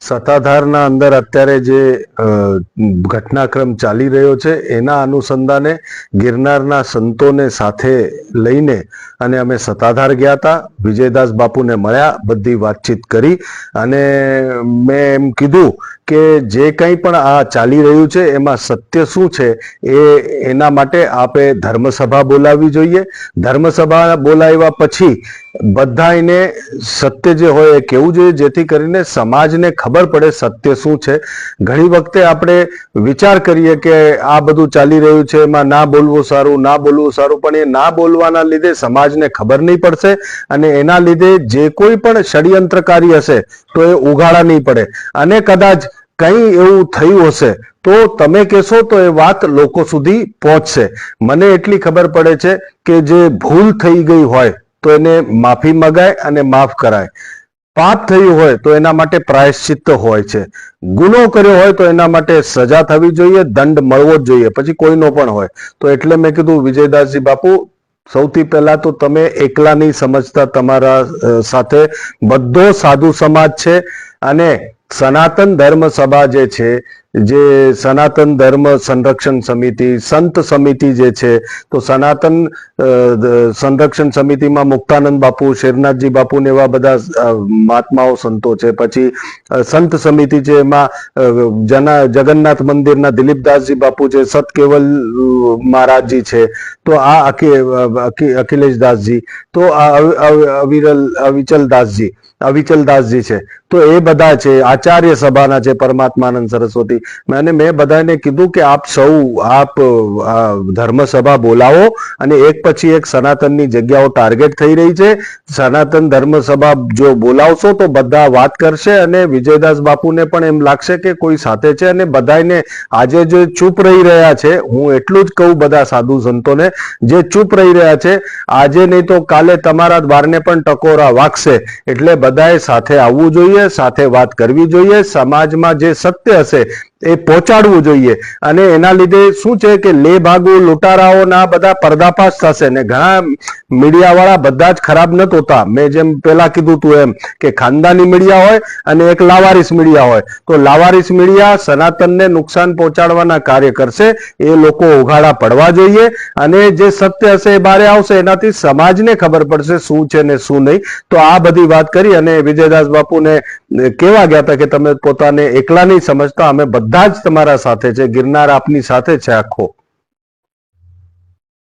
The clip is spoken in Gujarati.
સત્તાધારના અંદર અત્યારે જે ઘટનાક્રમ ચાલી રહ્યો છે એના અનુસંધાને ગિરનારના સંતોને સાથે લઈને અને અમે સત્તાધાર ગયા હતા, વિજયદાસ બાપુને મળ્યા, બધી વાતચીત કરી અને મેં એમ કીધું કે જે કંઈ પણ આ ચાલી રહ્યું છે એમાં સત્ય શું છે એના માટે આપે ધર્મસભા બોલાવવી જોઈએ. ધર્મસભા બોલાવ્યા પછી બધાને સત્ય જે હોય એ કહેવું જોઈએ, જેથી કરીને સમાજને ખબર પડે સત્ય શું છે. ઘણી વખતે આપણે વિચાર કરીએ કે આ બધું ચાલી રહ્યું છે એમાં ના બોલવું સારું, ના બોલવું સારું, પણ એ ના બોલવાના લીધે સમાજને ખબર નહીં પડશે અને એના લીધે જે કોઈ પણ ષડયંત્રકારી હશે તો એ ઉઘાડા નહીં પડે અને કદાચ કંઈ એવું થયું હશે તો તમે કહેશો તો એ વાત લોકો સુધી પહોંચશે. મને એટલી ખબર પડે છે કે જે ભૂલ થઈ ગઈ હોય તો એને માફી મગાય અને માફ કરાય. પાપ થયું હોય તો એના માટે પ્રાયશ્ચિત્ત હોય છે. ગુનો કર્યો હોય તો એના માટે સજા થવી જોઈએ, દંડ મળવો જ જોઈએ, પછી કોઈનો પણ હોય. તો એટલે મેં કીધું વિજયદાસજી બાપુ, સૌથી પહેલા તો તમે એકલા નહીં સમજતા, તમારા સાથે બધો સાધુ સમાજ છે અને સનાતન ધર્મ સભા જે છે, જે સનાતન ધર્મ સંરક્ષણ સમિતિ, સંત સમિતિ જે છે, તો સનાતન સંરક્ષણ સમિતિમાં મુક્તાનંદ બાપુ, શેરનાથજી બાપુ ને એવા બધા મહાત્માઓ સંતો છે. પછી સંત સમિતિ છે, એમાં જગન્નાથ મંદિરના દિલીપદાસજી બાપુ છે, સતકેવલ મહારાજજી છે, તો આ અખિલેશદાસજી, તો અવિચલદાસજી છે, તો એ બધા છે. આચાર્ય સભાના છે પરમાત્માનંદ સરસ્વતી. મેં બધાને કીધું કે આપ ધર્મસભા બોલાવો અને એક પછી એક સનાતનની જગ્યાઓ ટાર્ગેટ થઈ રહી છે. સનાતન ધર્મસભા જો બોલાવશો તો બધા વાત કરશે અને વિજયદાસ બાપુને પણ એમ લાગશે કે કોઈ સાથે છે. અને બધાને આજે જે ચૂપ રહી રહ્યા છે, હું એટલું જ કહું બધા સાધુ સંતોને, જે ચૂપ રહી રહ્યા છે, આજે નહીં તો કાલે તમારા દ્વારને પણ ટકોરા વાગશે. એટલે બધાએ સાથે આવવું જોઈએ, સાથે વાત કરવી જોઈએ, સમાજમાં જે સત્ય હશે એ પહોંચાડવું જોઈએ. અને એના લીધે શું છે કે લે ભાગુ લૂંટારાઓના બધા પર્દાફાશ થશે ને ઘણા મીડિયાવાળા બધા જ ખરાબ નથી હોતા. મેં જેમ પહેલા કીધું તું એમ કે ખાનદાની મીડિયા હોય અને એક લાવારીસ મીડિયા હોય, તો લાવારીસ મીડિયા સનાતનને નુકસાન પહોંચાડવાના કાર્ય કરશે. એ લોકો ઉઘાડા પડવા જોઈએ અને જે સત્ય હશે એ બહાર આવશે, એનાથી સમાજને ખબર પડશે શું છે ને શું નહીં. તો આ બધી વાત કરી અને વિજયદાસ બાપુને કહેવા ગયા હતા કે તમે પોતાને એકલા નહીં સમજતા, અમે બધા જ તમારા સાથે છે, ગિરનાર આપની સાથે છે આખો.